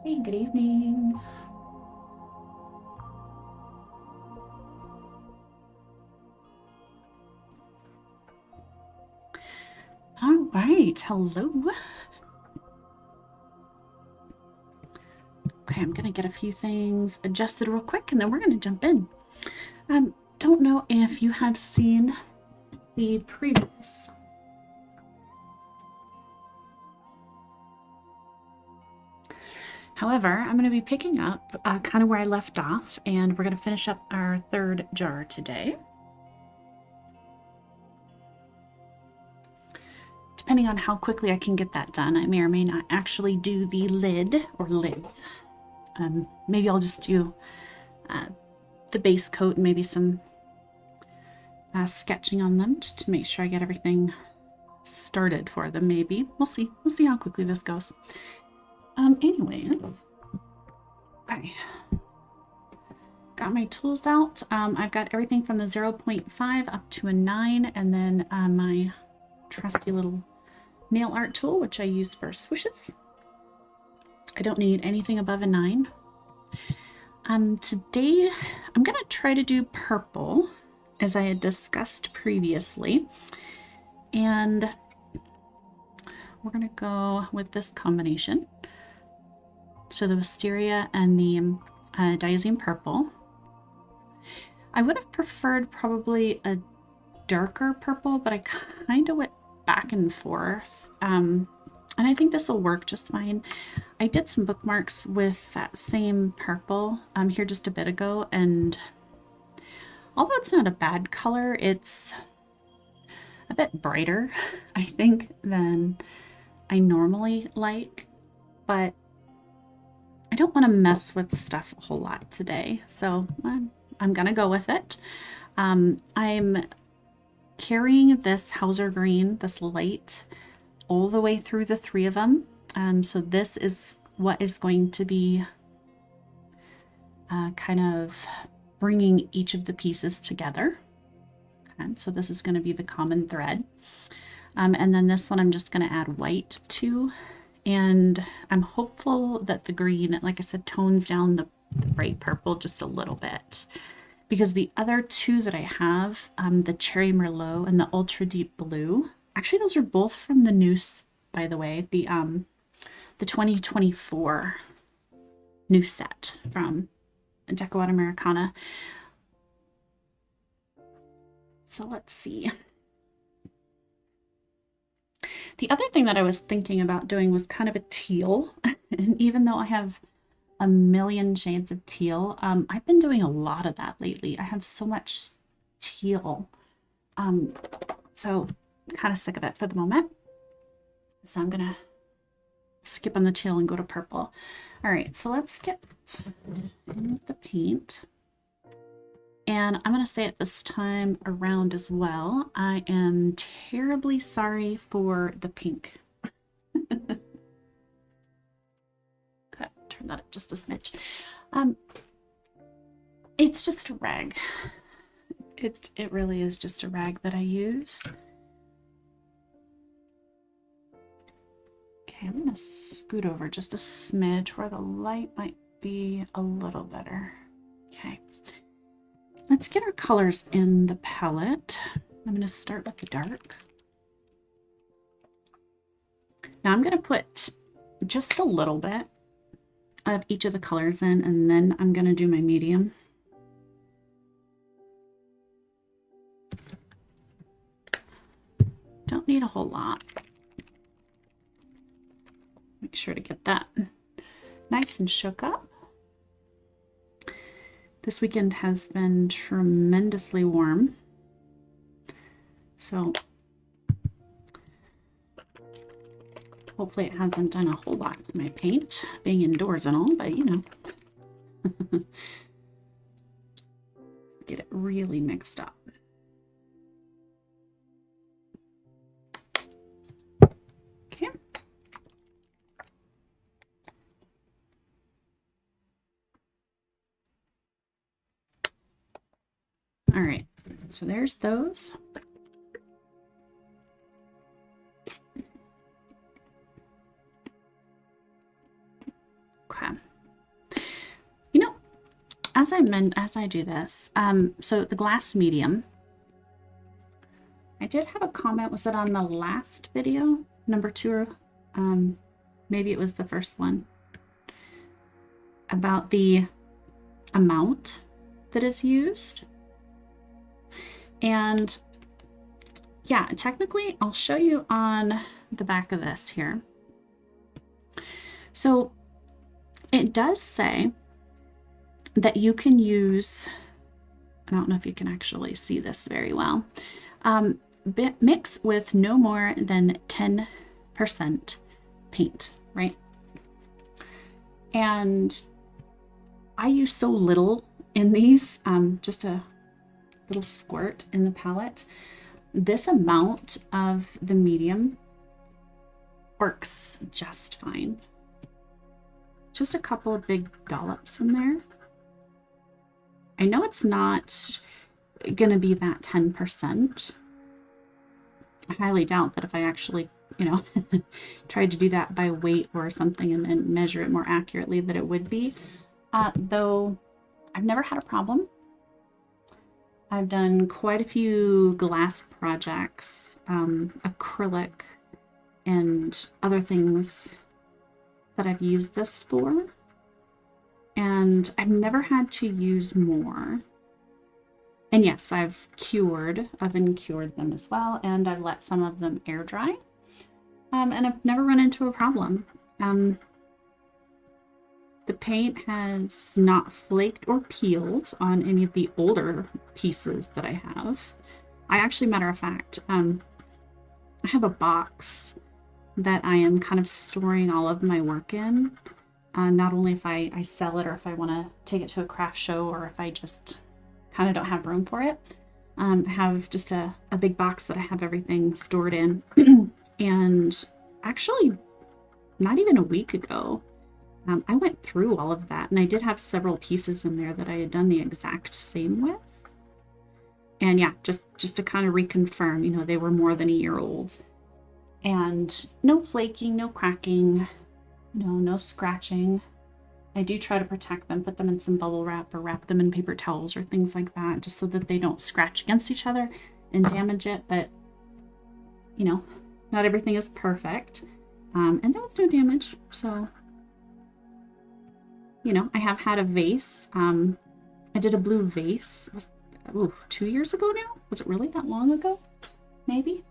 Hey, good evening. All right, hello. Okay, I'm gonna get a few things adjusted real quick and then we're gonna jump in. Don't know if you have seen the previous However, I'm going to be picking up kind of where I left off, and we're going to finish up our third jar today. Depending on how quickly I can get that done, I may or may not actually do the lid or lids. Maybe I'll just do the base coat and maybe some sketching on them just to make sure I get everything started for them. Maybe we'll see. We'll see how quickly this goes. Anyways, okay. Got my tools out. I've got everything from the 0.5 up to a 9, and then my trusty little nail art tool, which I use for swishes. I don't need anything above a 9. Today I'm gonna try to do purple, as I had discussed previously, and we're gonna go with this combination. So the wisteria and the diazine purple. I would have preferred probably a darker purple, but I kind of went back and forth. And I think this will work just fine. I did some bookmarks with that same purple here just a bit ago, and although it's not a bad color, it's a bit brighter, I think, than I normally like, but I don't want to mess with stuff a whole lot today, so I'm gonna go with it. I'm carrying this Hauser green, this light, all the way through the 3 of them. So this is what is going to be kind of bringing each of the pieces together. Okay, so this is going to be the common thread. And then this one I'm just going to add white to. And I'm hopeful that the green, like I said, tones down the bright purple just a little bit. Because the other 2 that I have, the Cherry Merlot and the Ultra Deep Blue, actually those are both from the Noose, by the way, the 2024 new set from Deco Americana. So let's see. The other thing that I was thinking about doing was kind of a teal. And even though I have a million shades of teal, I've been doing a lot of that lately. I have so much teal. So I'm kind of sick of it for the moment. So I'm gonna skip on the teal and go to purple. All right, so let's get in with the paint. And I'm going to say it this time around as well, I am terribly sorry for the pink. Okay, turn that up just a smidge. It's just a rag. It really is just a rag that I use. Okay, I'm going to scoot over just a smidge where the light might be a little better. Okay. Let's get our colors in the palette. I'm going to start with the dark. Now I'm going to put just a little bit of each of the colors in, and then I'm going to do my medium. Don't need a whole lot. Make sure to get that nice and shook up. This weekend has been tremendously warm, so hopefully it hasn't done a whole lot to my paint, being indoors and all, but you know. Get it really mixed up. Okay. All right, so there's those. Okay. as I do this, so the glass medium, I did have a comment. Was it on the last video, number 2? Maybe it was the first one, about the amount that is used. And yeah, technically I'll show you on the back of this here. So it does say that you can use, I don't know if you can actually see this very well, mix with no more than 10% paint, right? And I use so little in these, just a little squirt in the palette. This amount of the medium works just fine. Just a couple of big dollops in there. I know it's not gonna be that 10%. I highly doubt that if I actually, you know, tried to do that by weight or something and then measure it more accurately, that it would be. Though I've never had a problem. I've done quite a few glass projects, acrylic and other things that I've used this for, and I've never had to use more. And yes, I've oven cured them as well, and I've let some of them air dry, and I've never run into a problem. The paint has not flaked or peeled on any of the older pieces that I have. I actually, matter of fact, I have a box that I am kind of storing all of my work in. Not only if I sell it or if I want to take it to a craft show or if I just kind of don't have room for it. I have just a big box that I have everything stored in. And actually, not even a week ago, I went through all of that, and I did have several pieces in there that I had done the exact same with. And yeah, just to kind of reconfirm, you know, they were more than a year old. And no flaking, no cracking, no scratching. I do try to protect them, put them in some bubble wrap or wrap them in paper towels or things like that, just so that they don't scratch against each other and damage it. But, you know, not everything is perfect. And there was no damage, so... You know, I have had a vase. I did a blue vase 2 years ago now. Was it really that long ago? Maybe.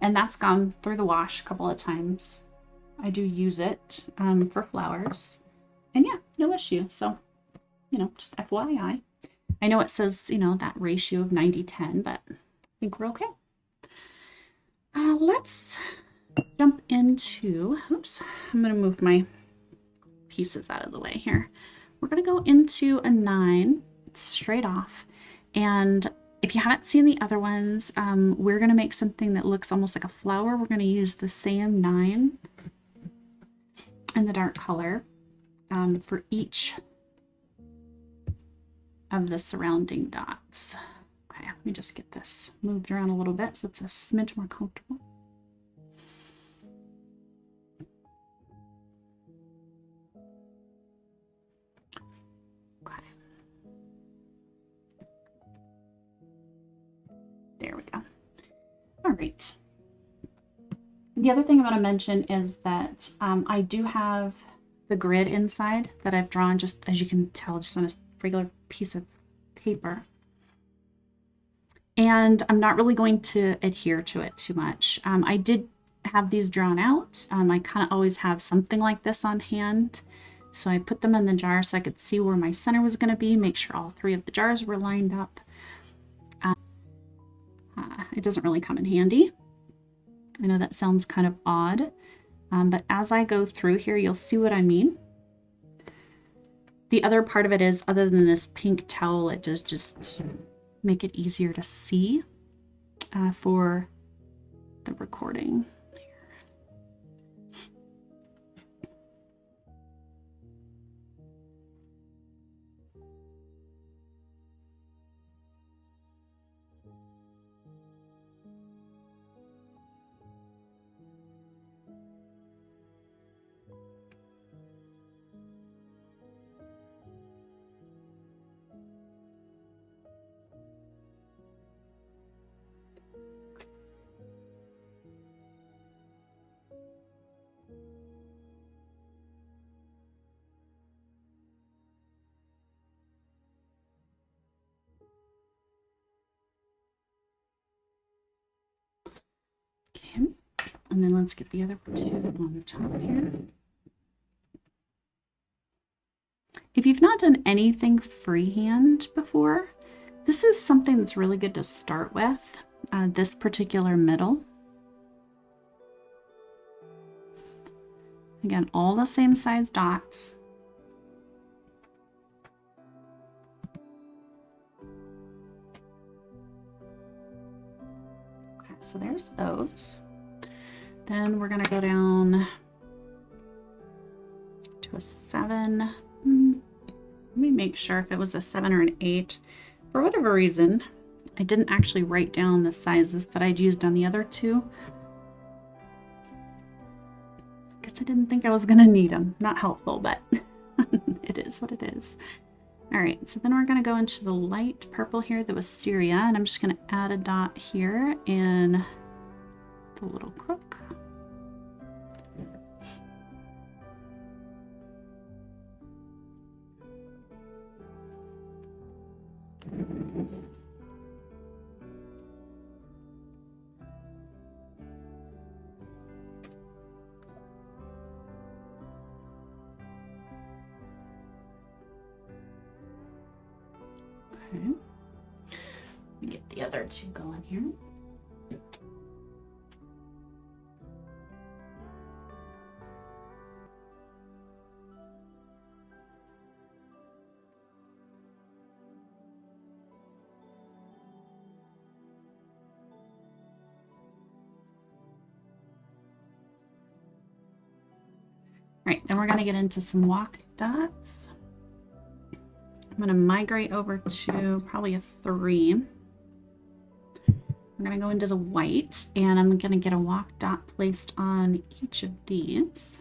And that's gone through the wash a couple of times. I do use it for flowers. And yeah, no issue. So, you know, just FYI. I know it says, you know, that ratio of 90-10, but I think we're okay. Let's jump into, oops, I'm going to move my pieces out of the way here. We're going to go into a 9 straight off, and if you haven't seen the other ones, we're going to make something that looks almost like a flower. We're going to use the same 9 in the dark color for each of the surrounding dots. Okay, let me just get this moved around a little bit so it's a smidge more comfortable. There we go. All right. The other thing I want to mention is that I do have the grid inside that I've drawn, just as you can tell, just on a regular piece of paper. And I'm not really going to adhere to it too much. I did have these drawn out. I kind of always have something like this on hand. So I put them in the jar so I could see where my center was going to be, make sure all 3 of the jars were lined up. It doesn't really come in handy. I know that sounds kind of odd, but as I go through here, you'll see what I mean. The other part of it is, other than this pink towel, it does just make it easier to see for the recording. And then let's get the other two on the top here. If you've not done anything freehand before, this is something that's really good to start with, this particular middle. Again, all the same size dots. Okay, so there's those. Then we're going to go down to a 7. Let me make sure if it was a 7 or an 8. For whatever reason, I didn't actually write down the sizes that I'd used on the other two. Guess I didn't think I was going to need them. Not helpful, but it is what it is. All right, so then we're going to go into the light purple here, the wisteria, and I'm just going to add a dot here in the little crook. Okay. Let me get the other two going here. All right, then we're going to get into some walk dots. I'm going to migrate over to probably a 3. We're going to go into the white, and I'm going to get a walk dot placed on each of these.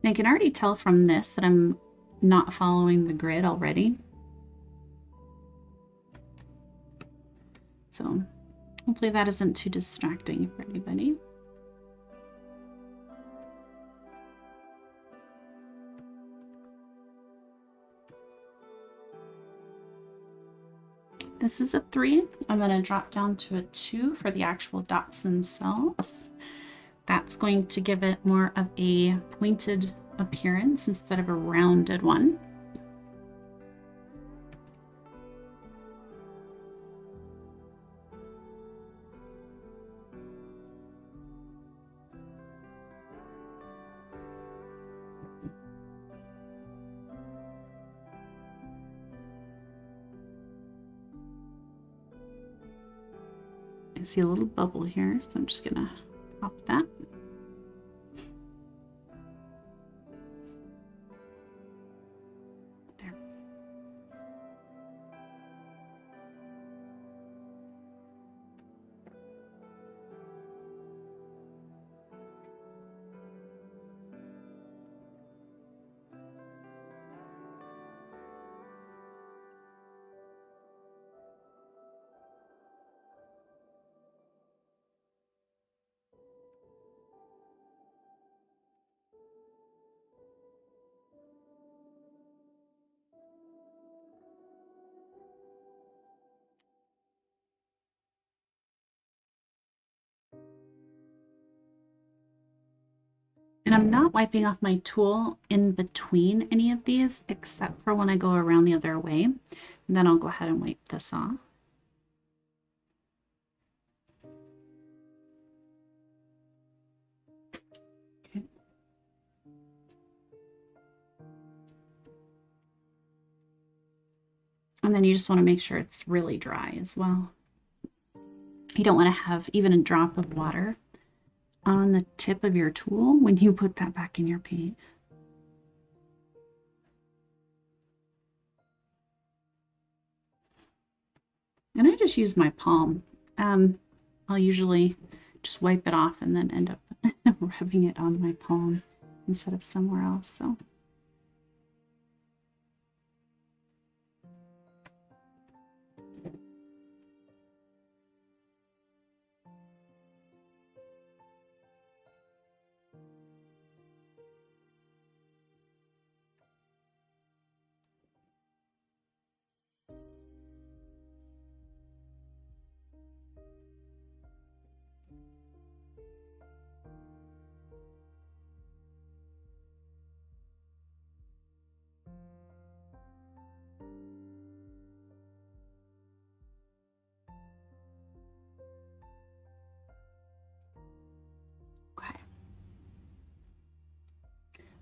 And I can already tell from this that I'm not following the grid already. So hopefully that isn't too distracting for anybody. This is a 3. I'm going to drop down to a 2 for the actual dots themselves. That's going to give it more of a pointed appearance instead of a rounded one. I see a little bubble here, so I'm just gonna pop that. There. And I'm not wiping off my tool in between any of these, except for when I go around the other way. And then I'll go ahead and wipe this off. Okay. And then you just want to make sure it's really dry as well. You don't want to have even a drop of water on the tip of your tool when you put that back in your paint. And I just use my palm. I'll usually just wipe it off and then end up rubbing it on my palm instead of somewhere else. So.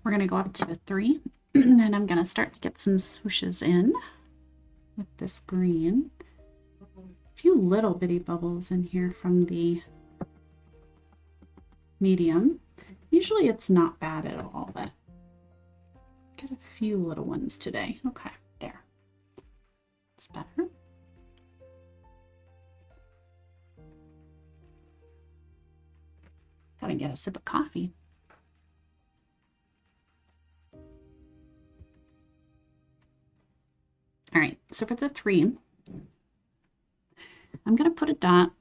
We're going to go up to a 3, and I'm going to start to get some swooshes in with this green. A few little bitty bubbles in here from the medium. Usually it's not bad at all, but get a few little ones today. Okay, there. It's better. Gotta get a sip of coffee. All right, so for the 3, I'm gonna put a dot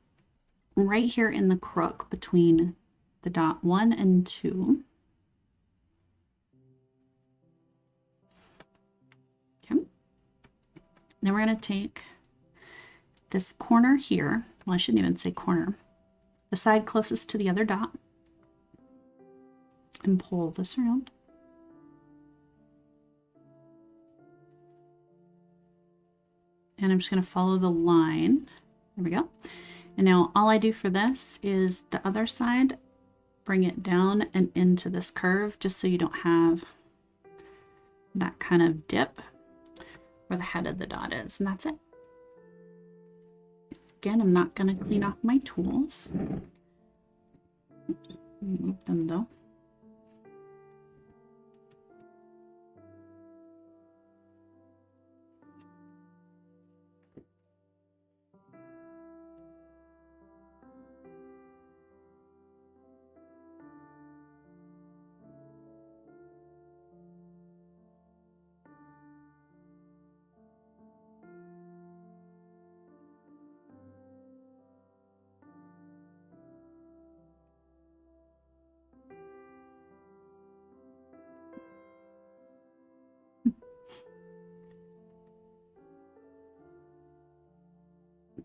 right here in the crook between the dot 1 and 2. Okay. Then we're gonna take this corner here. Well, I shouldn't even say corner. The side closest to the other dot, and pull this around. And I'm just going to follow the line. There we go. And now all I do for this is the other side, bring it down and into this curve, just so you don't have that kind of dip where the head of the dot is. And that's it. Again, I'm not going to clean off my tools. Oops, remove them though.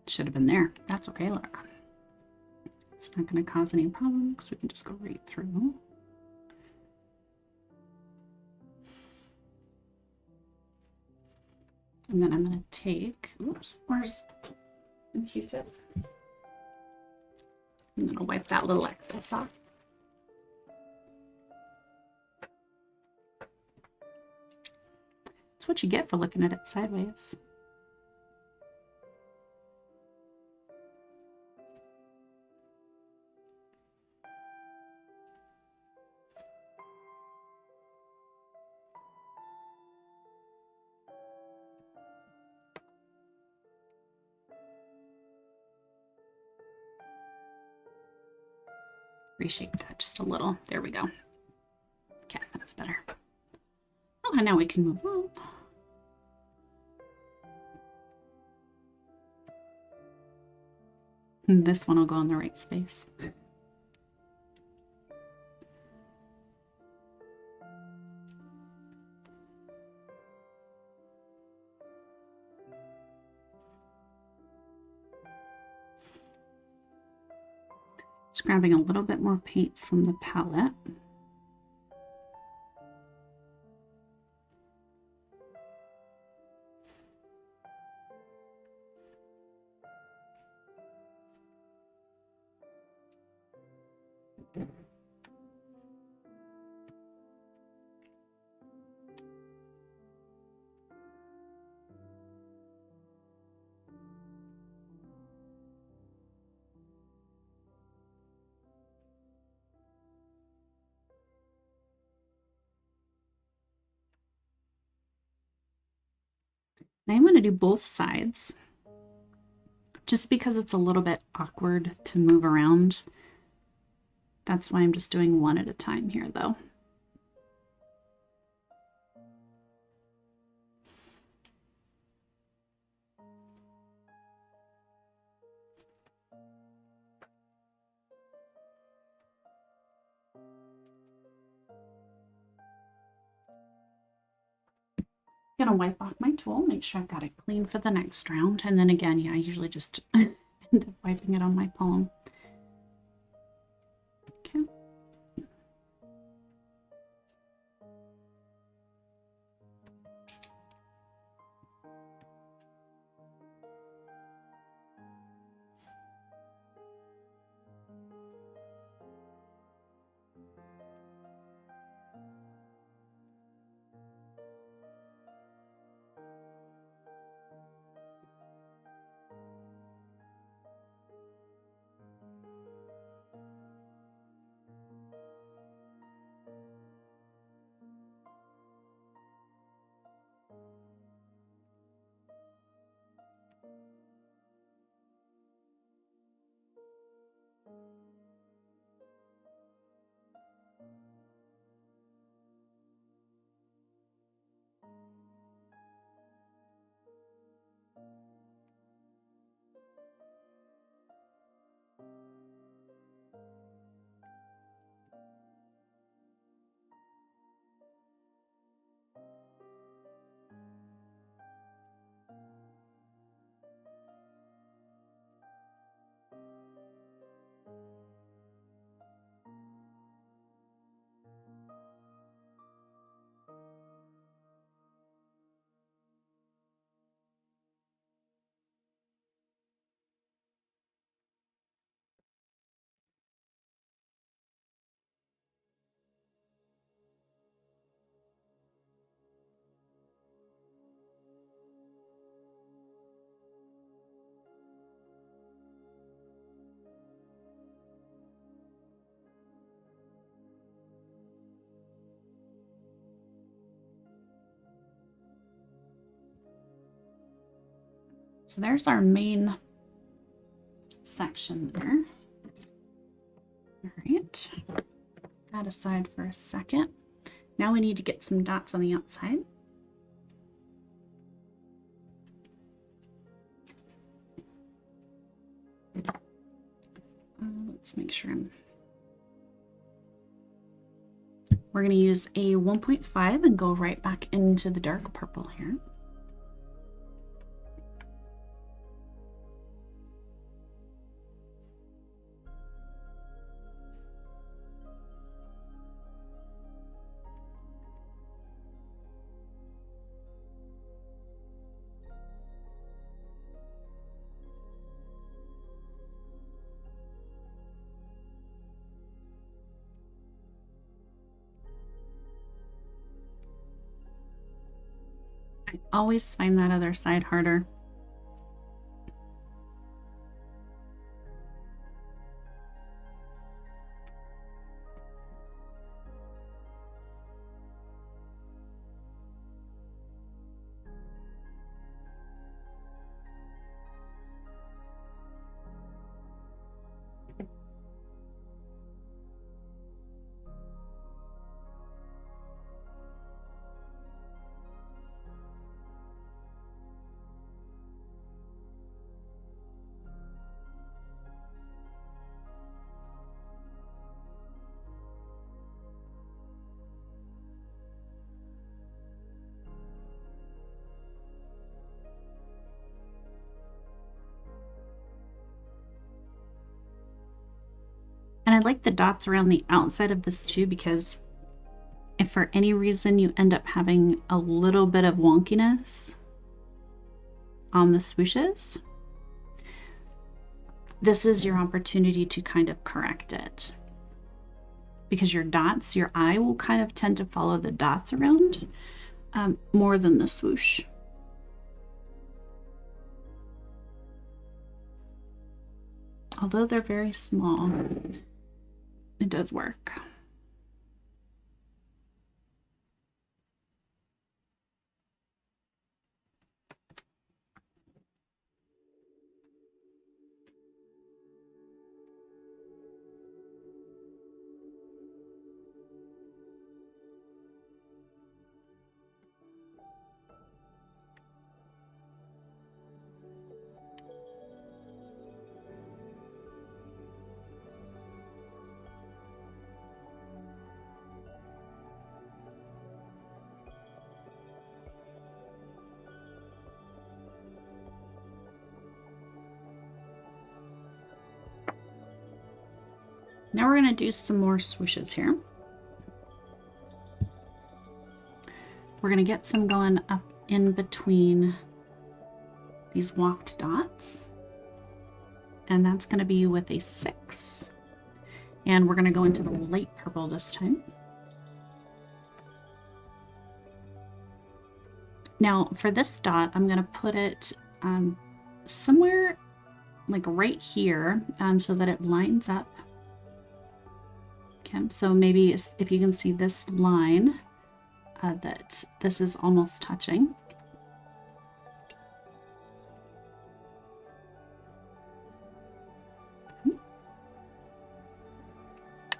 Should have been there. That's okay, look. It's not going to cause any problems because we can just go right through. And then I'm going to take, oops, where's the Q-tip? I'm going to wipe that little excess off. That's what you get for looking at it sideways. Reshape that just a little. There we go. Okay, that's better. Oh, and now we can move up. And this one will go in the right space. Just grabbing a little bit more paint from the palette. Now I'm going to do both sides, just because it's a little bit awkward to move around. That's why I'm just doing one at a time here, though. Gonna wipe off my tool, make sure I've got it clean for the next round, and then again, yeah, I usually just end up wiping it on my palm. Okay. So there's our main section there. All right, put that aside for a second. Now we need to get some dots on the outside. Let's make sure we're going to use a 1.5 and go right back into the dark purple here. I always find that other side harder. And I like the dots around the outside of this too, because if for any reason you end up having a little bit of wonkiness on the swooshes, this is your opportunity to kind of correct it. Because your dots, your eye will kind of tend to follow the dots around more than the swoosh. Although they're very small, it does work. Now we're going to do some more swooshes here. We're going to get some going up in between these walked dots. And that's going to be with a 6. And we're going to go into the light purple this time. Now for this dot, I'm going to put it somewhere like right here so that it lines up. Okay, so maybe if you can see this line, that this is almost touching.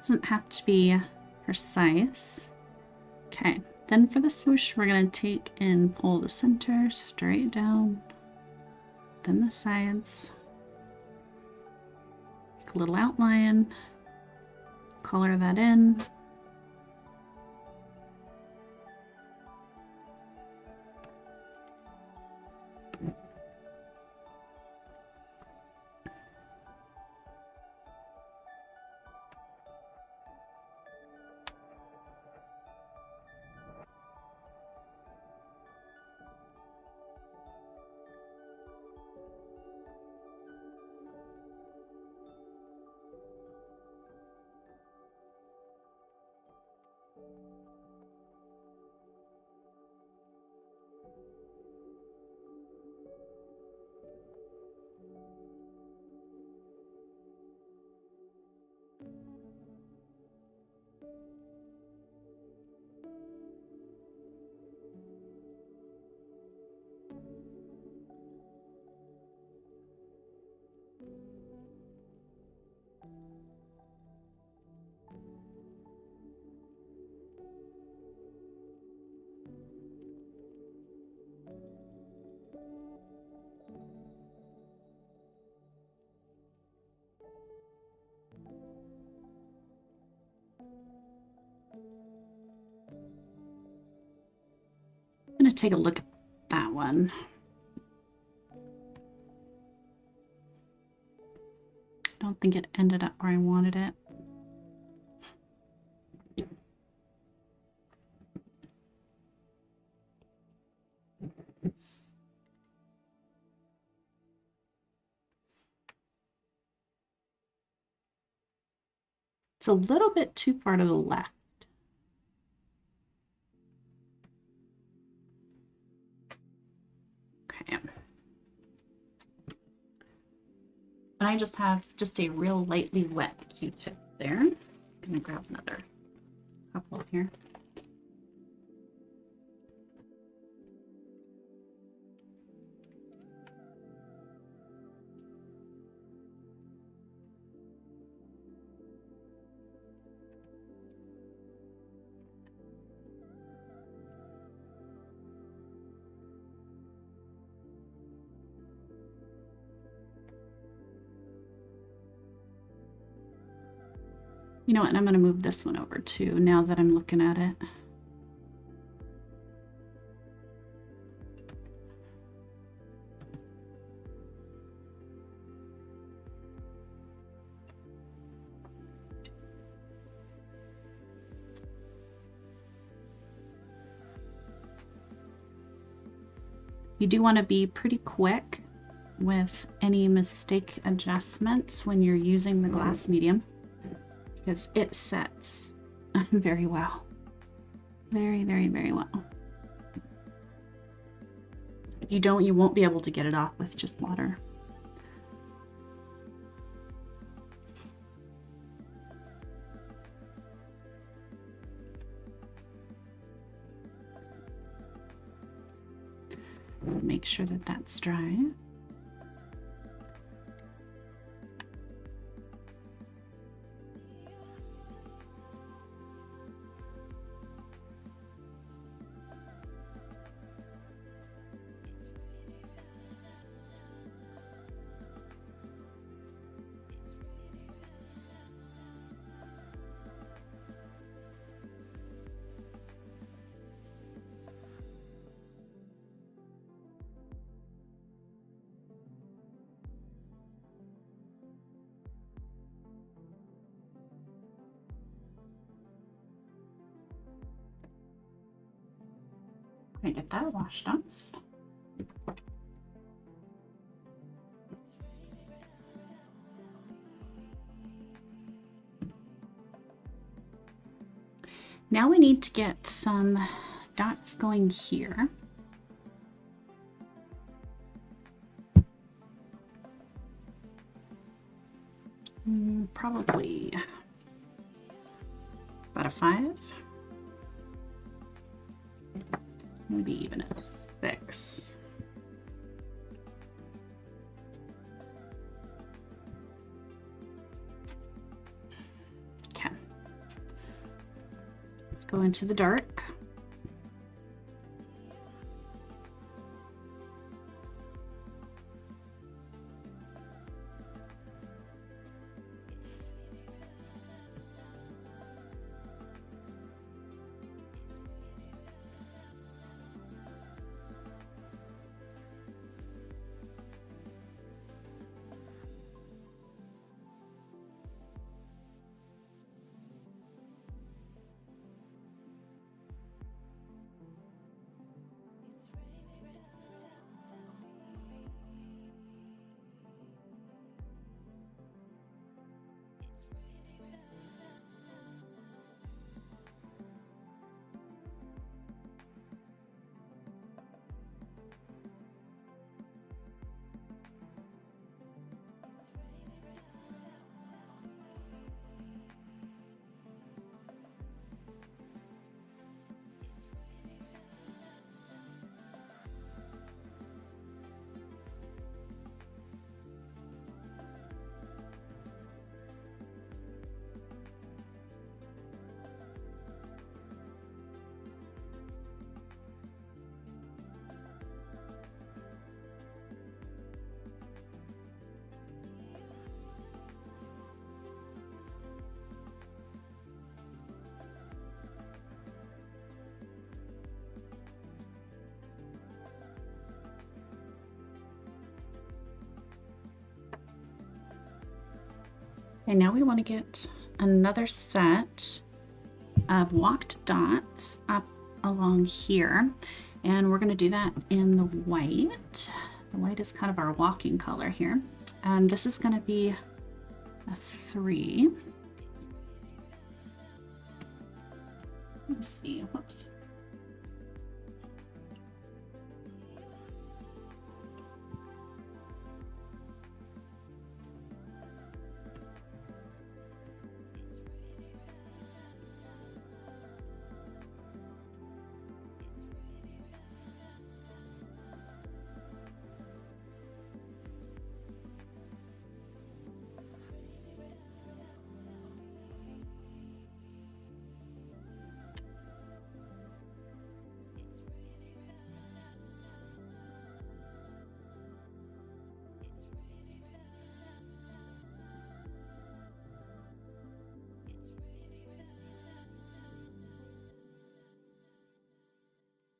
Doesn't have to be precise. Okay, then for the swoosh, we're going to take and pull the center straight down, then the sides, make a little outline, color that in. I'm going to take a look at that one. I don't think it ended up where I wanted it. It's a little bit too far to the left. Okay. And I just have a real lightly wet Q-tip there. I'm gonna grab another couple here. You know what, and I'm going to move this one over too, now that I'm looking at it. You do want to be pretty quick with any mistake adjustments when you're using the glass medium, because it sets very well. Very, very, very well. If you don't, you won't be able to get it off with just water. Make sure that that's dry. I get that washed off. Now we need to get some dots going here. Probably about a 5. Maybe even a 6. Okay. go into the dark. And now we want to get another set of walked dots up along here. And we're going to do that in the white. The white is kind of our walking color here. And this is going to be a 3. Let's see, whoops.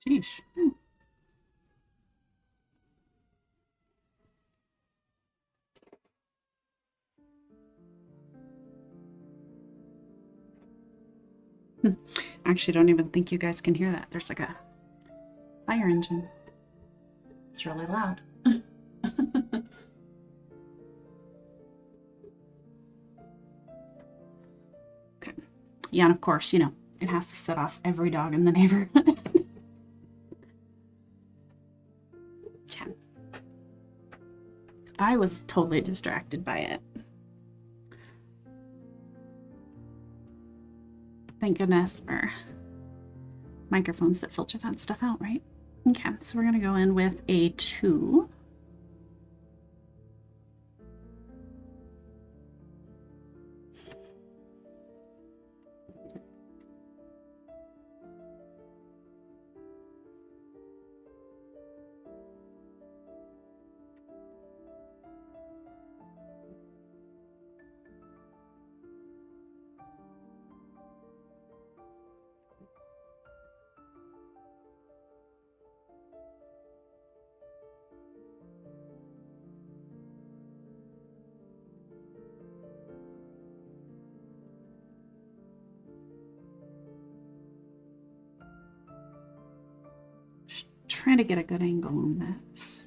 Sheesh. Actually, don't even think you guys can hear that. There's like a fire engine. It's really loud. Okay. Yeah, and of course, you know, it has to set off every dog in the neighborhood. Okay. I was totally distracted by it. Thank goodness for microphones that filter that stuff out, right? Okay, so we're gonna go in with a 2. Trying to get a good angle on this.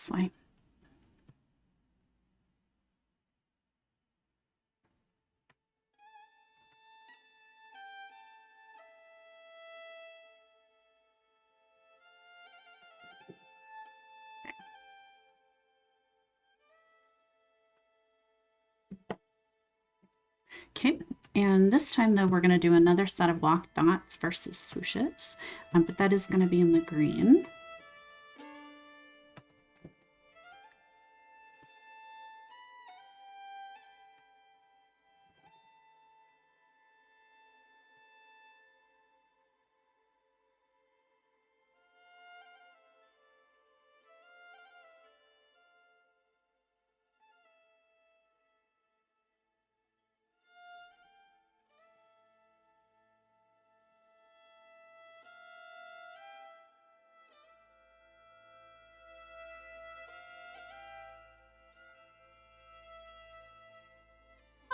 this way. Okay, and this time though, we're going to do another set of block dots versus swooshes, but that is going to be in the green.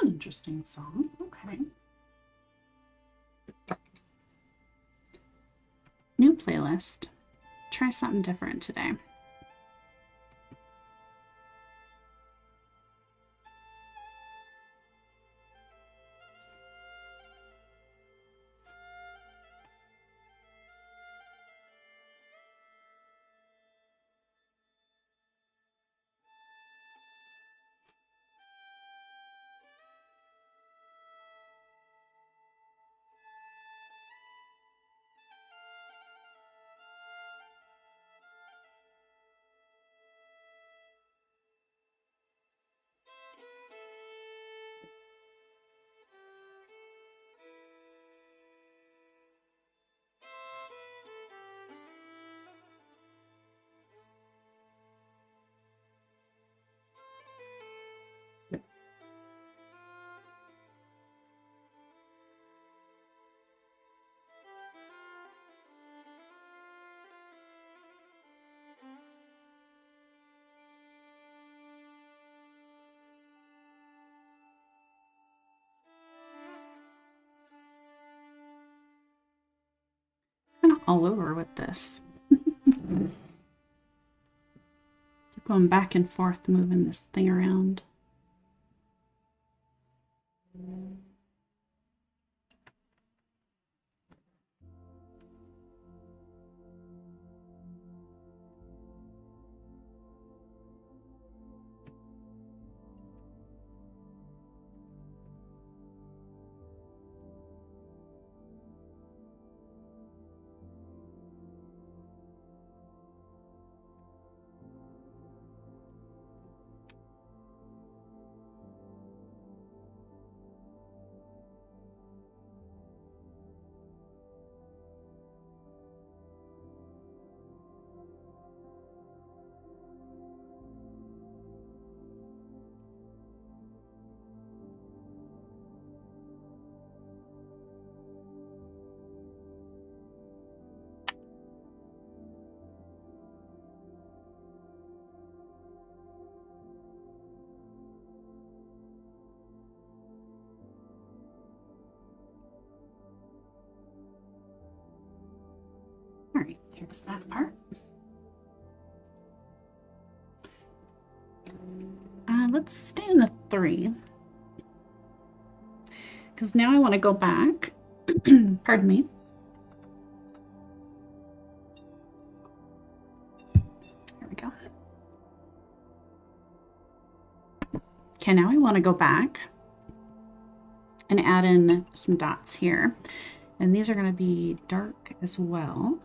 An interesting song. Okay. New playlist. Try something different today. Kind of all over with this. Keep going back and forth, moving this thing around. All right, here's that part. Let's stay in the 3. Because now I want to go back. Pardon me. There we go. Okay, now I want to go back and add in some dots here. And these are going to be dark as well.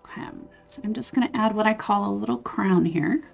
Okay, so I'm just going to add what I call a little crown here.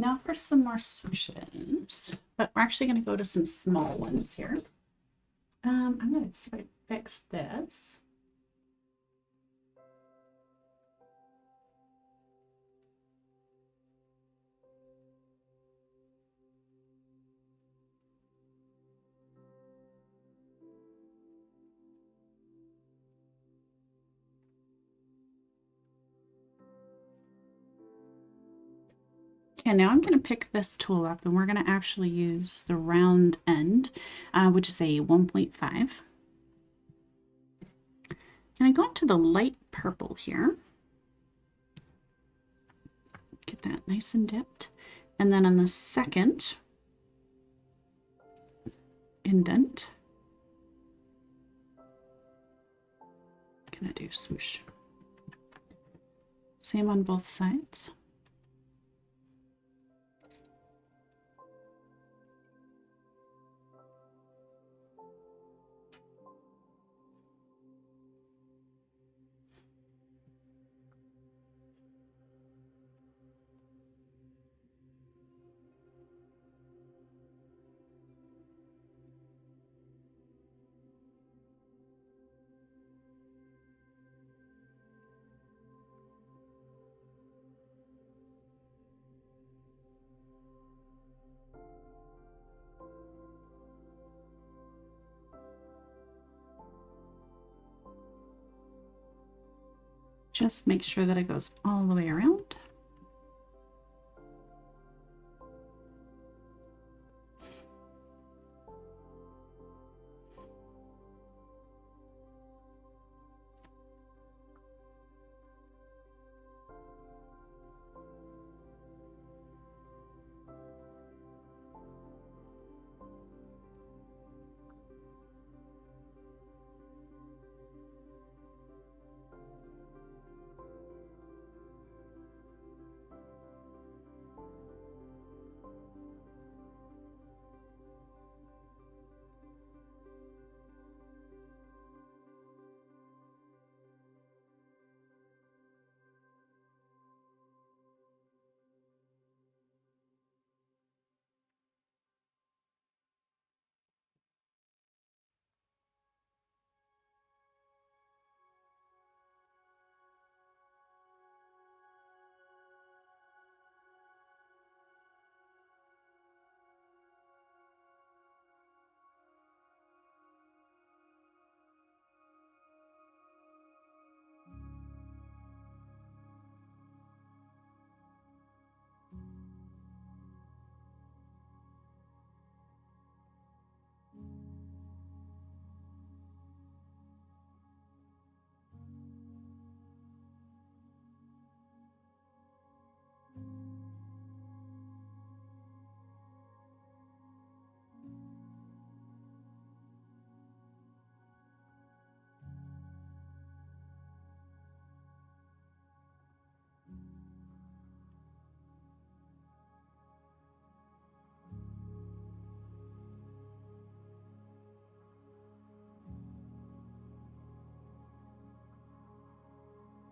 Now for some more swooshes, but we're actually going to go to some small ones here. I'm going to fix this. Okay, now I'm going to pick this tool up and we're going to actually use the round end, which is a 1.5. And I go into the light purple here. Get that nice and dipped. And then on the second indent, I'm going to do swoosh. Same on both sides. Just make sure that it goes all the way around.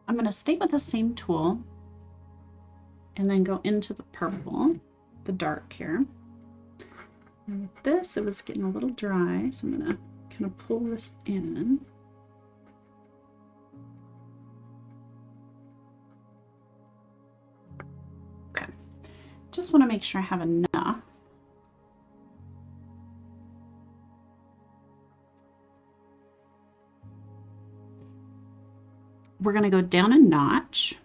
I'm going to stay with the same tool and then go into the purple, the dark here. And with this, it was getting a little dry, so I'm going to kind of pull this in. Okay, just want to make sure I have enough. We're going to go down a notch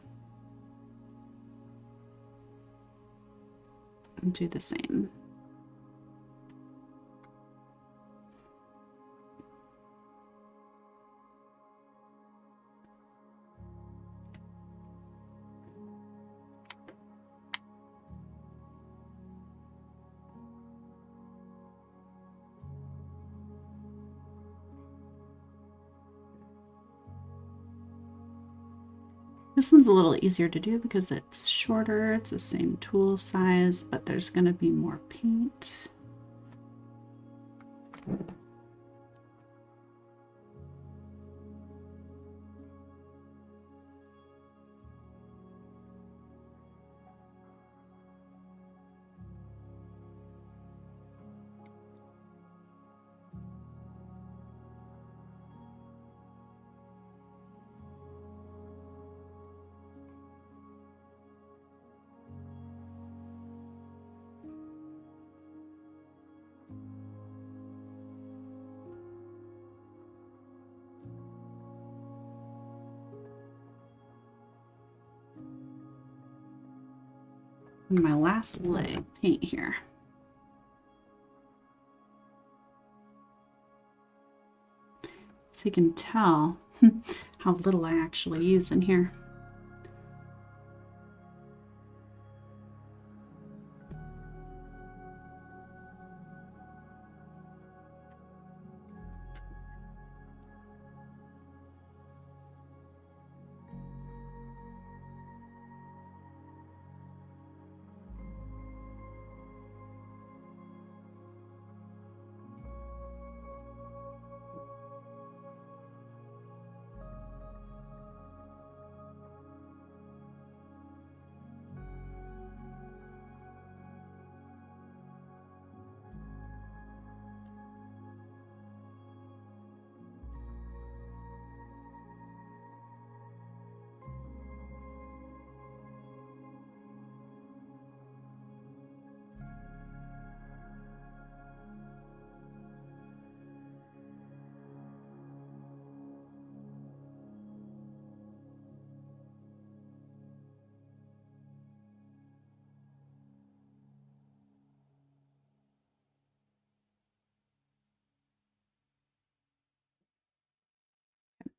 and do the same. This one's a little easier to do because it's shorter, it's the same tool size, but there's going to be more paint. on my last lick paint here. So you can tell how little I actually use in here.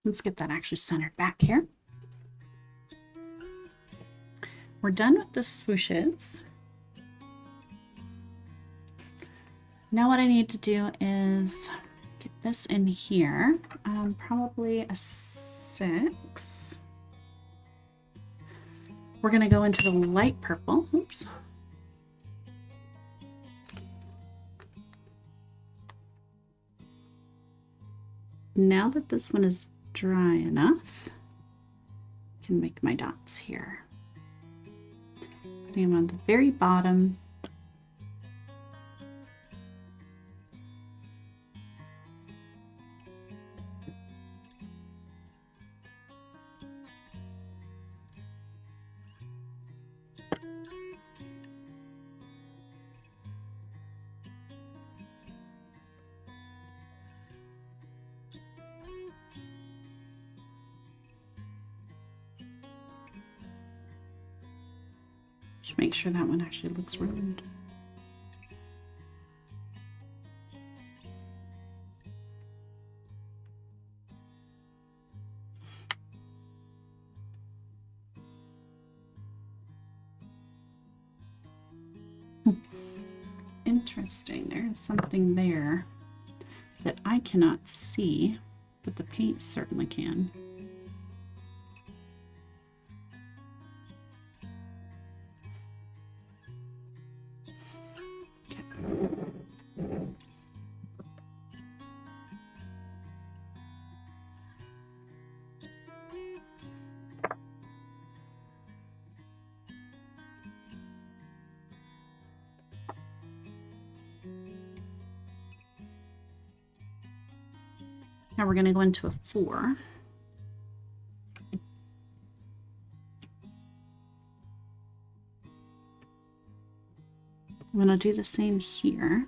Let's get that actually centered back here. We're done with the swooshes. Now what I need to do is get this in here, probably a 6. We're gonna go into the light purple. Oops. Now that this one is dry enough, I can make my dots here. Putting them on the very bottom. Just make sure that one actually looks round. Interesting, there is something there that I cannot see, but the paint certainly can. Now we're going to go into a 4. I'm going to do the same here.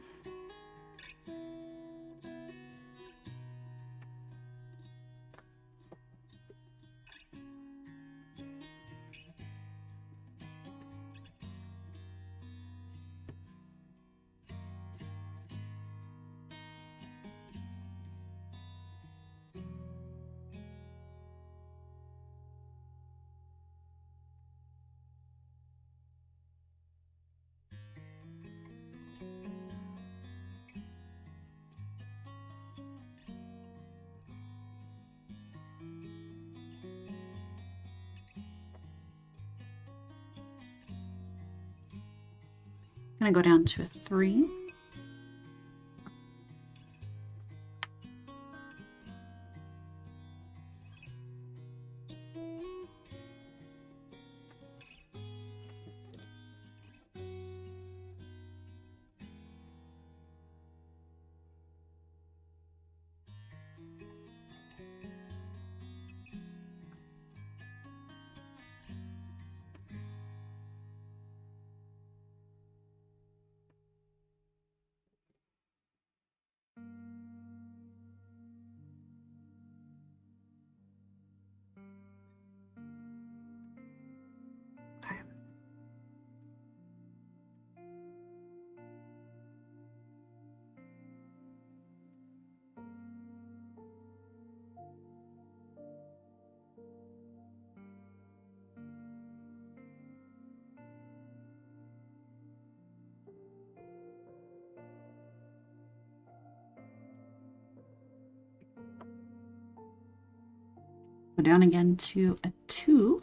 I'm going to go down to a 3. Go down again to a 2.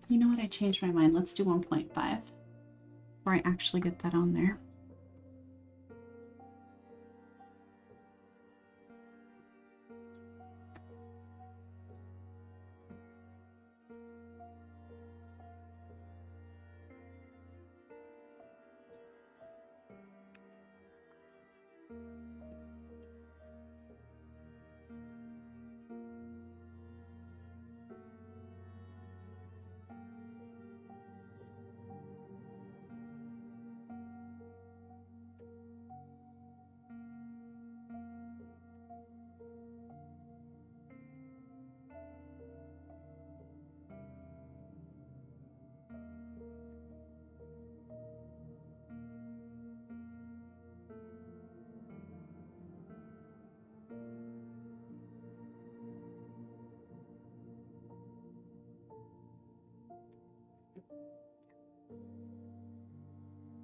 You know what? I changed my mind. Let's do 1.5 before I actually get that on there.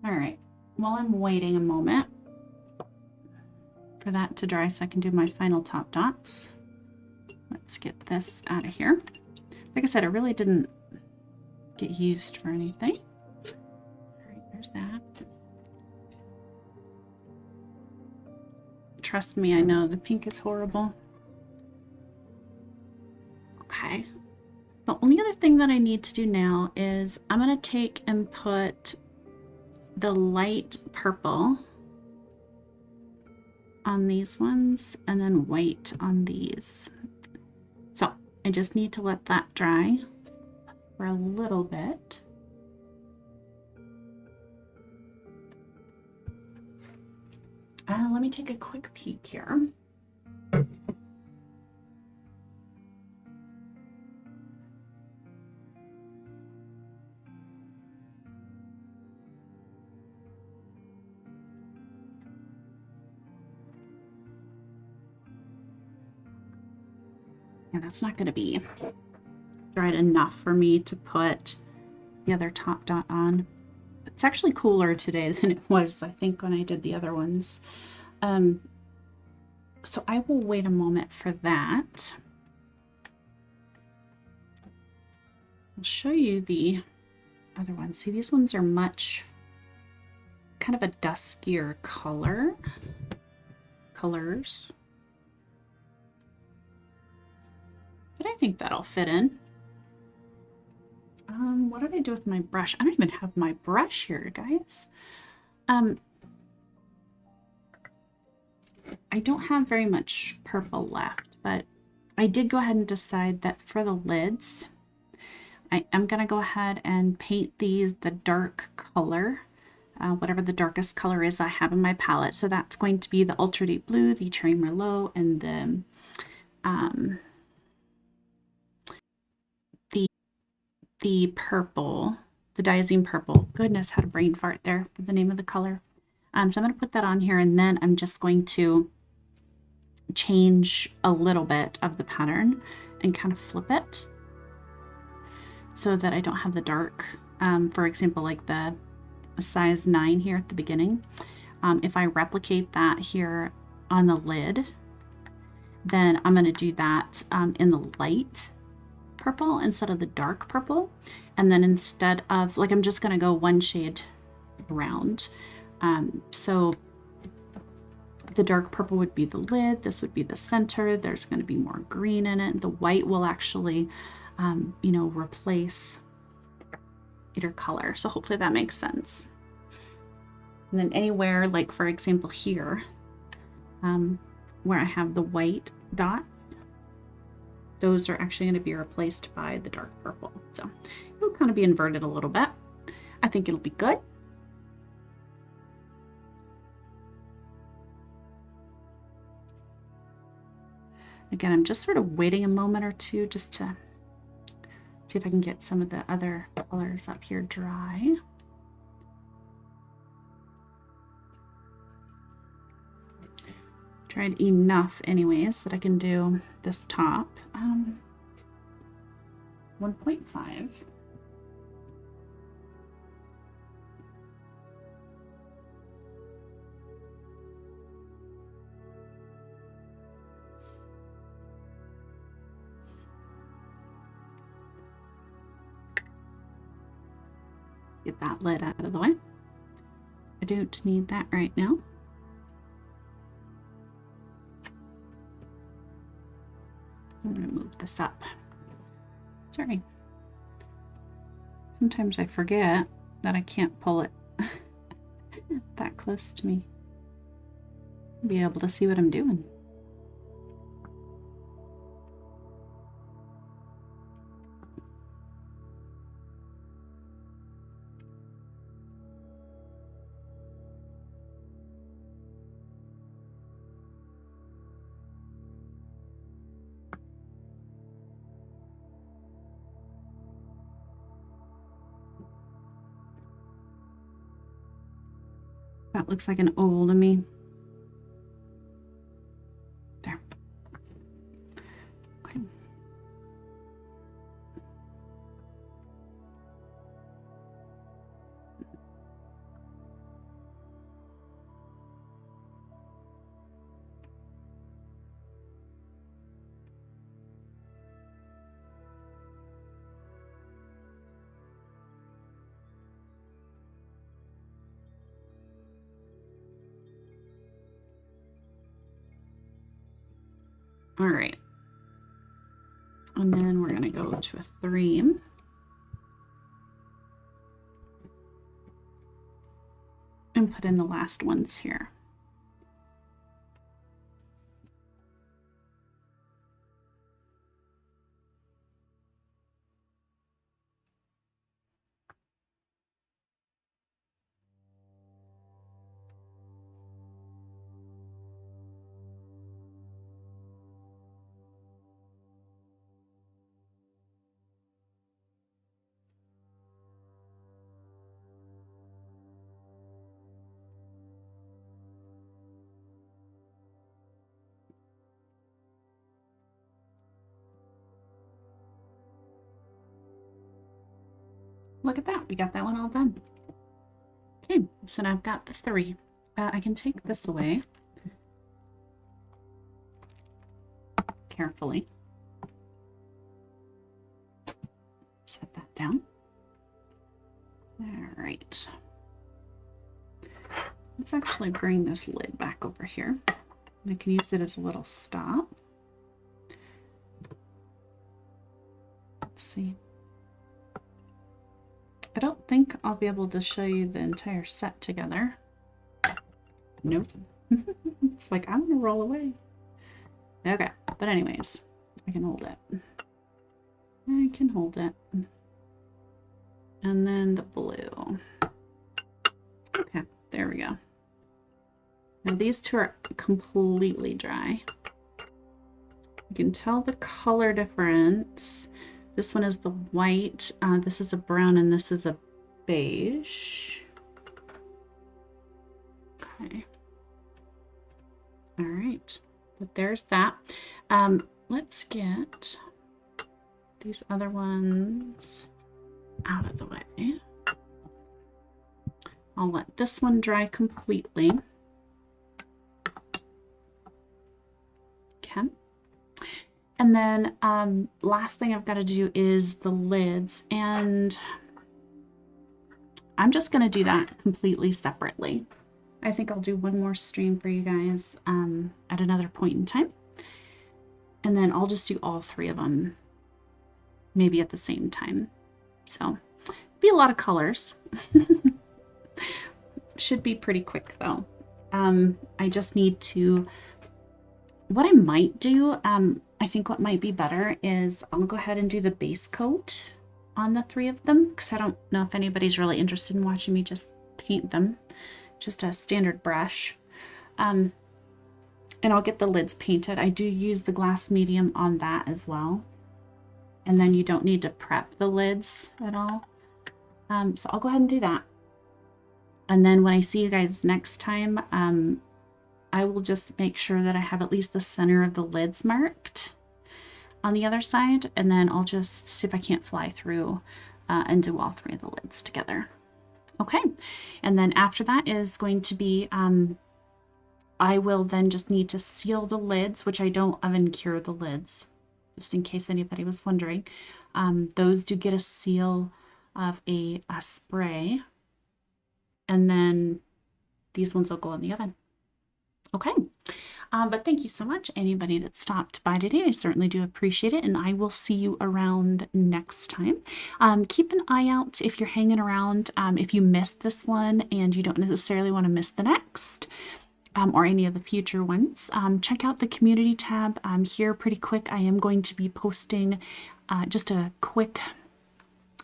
All right, while I'm waiting a moment for that to dry so I can do my final top dots, let's get this out of here. Like I said, it really didn't get used for anything. All right, there's that. Trust me, I know the pink is horrible. Okay. The only other thing that I need to do now is I'm going to take and put the light purple on these ones and then white on these. So I just need to let that dry for a little bit. Let me take a quick peek here. Yeah, that's not going to be dried enough for me to put the other top dot on. It's actually cooler today than it was, I think, when I did the other ones. So I will wait a moment for that. I'll show you the other ones. See, these ones are much kind of a duskier colors. But I think that'll fit in. What did I do with my brush? I don't even have my brush here, guys. I don't have very much purple left, but I did go ahead and decide that for the lids, I am going to go ahead and paint these the dark color, whatever the darkest color is I have in my palette. So that's going to be the Ultra Deep Blue, the Cherry Merlot, and the purple, the Diazine Purple. Goodness, had a brain fart there for the name of the color. So I'm going to put that on here, and then I'm just going to change a little bit of the pattern and kind of flip it so that I don't have the dark. For example, like the size 9 here at the beginning. If I replicate that here on the lid, then I'm going to do that in the light purple instead of the dark purple. And then instead of, like, I'm just going to go one shade around. So the dark purple would be the lid, this would be the center, there's going to be more green in it. The white will actually, you know, replace either color. So hopefully that makes sense. And then anywhere, like for example here, where I have the white dots, those are actually going to be replaced by the dark purple. So it'll kind of be inverted a little bit. I think it'll be good. Again, I'm just sort of waiting a moment or two just to see if I can get some of the other colors up here dry. Tried enough anyways that I can do this top. 1.5. Get that lid out of the way. I don't need that right now. I'm going to move this up. Sorry. Sometimes I forget that I can't pull it that close to me. Be able to see what I'm doing. That looks like an oval to me. There. Okay. All right. And then we're going to go to a 3. And put in the last ones here. Look at that, we got that one all done. Okay, so now I've got the 3. I can take this away carefully. Set that down. All right. Let's actually bring this lid back over here. I can use it as a little stop. Let's see. I don't think I'll be able to show you the entire set together. Nope. It's like, I'm gonna roll away. Okay, but anyways, I can hold it. I can hold it. And then the blue. Okay, there we go. Now these two are completely dry. You can tell the color difference. This one is the white, this is a brown, and this is a beige. Okay. All right, but there's that. Let's get these other ones out of the way. I'll let this one dry completely. Okay. And then last thing I've got to do is the lids, and I'm just going to do that completely separately. I think I'll do one more stream for you guys at another point in time. And then I'll just do all 3 of them maybe at the same time. So be a lot of colors. Should be pretty quick though. I just need to, what I might do, I think what might be better is I'll go ahead and do the base coat on the 3 of them, because I don't know if anybody's really interested in watching me just paint them. Just a standard brush. And I'll get the lids painted. I do use the glass medium on that as well. And then you don't need to prep the lids at all. So I'll go ahead and do that. And then when I see you guys next time, I will just make sure that I have at least the center of the lids marked on the other side. And then I'll just see if I can't fly through and do all 3 of the lids together. Okay, and then after that is going to be, I will then just need to seal the lids, which I don't oven cure the lids, just in case anybody was wondering. Those do get a seal of a spray, and then these ones will go in the oven. Okay. But thank you so much, anybody that stopped by today. I certainly do appreciate it, and I will see you around next time. Keep an eye out if you're hanging around, if you missed this one and you don't necessarily want to miss the next, or any of the future ones. Check out the community tab here pretty quick. I am going to be posting just a quick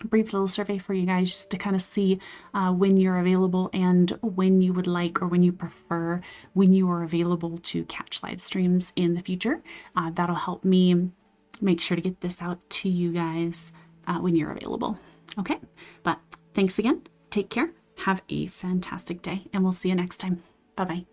brief little survey for you guys just to kind of see when you're available and when you would like, or when you prefer, when you are available to catch live streams in the future. That'll help me make sure to get this out to you guys when you're available. Okay, but thanks again. Take care. Have a fantastic day, and we'll see you next time. Bye-bye.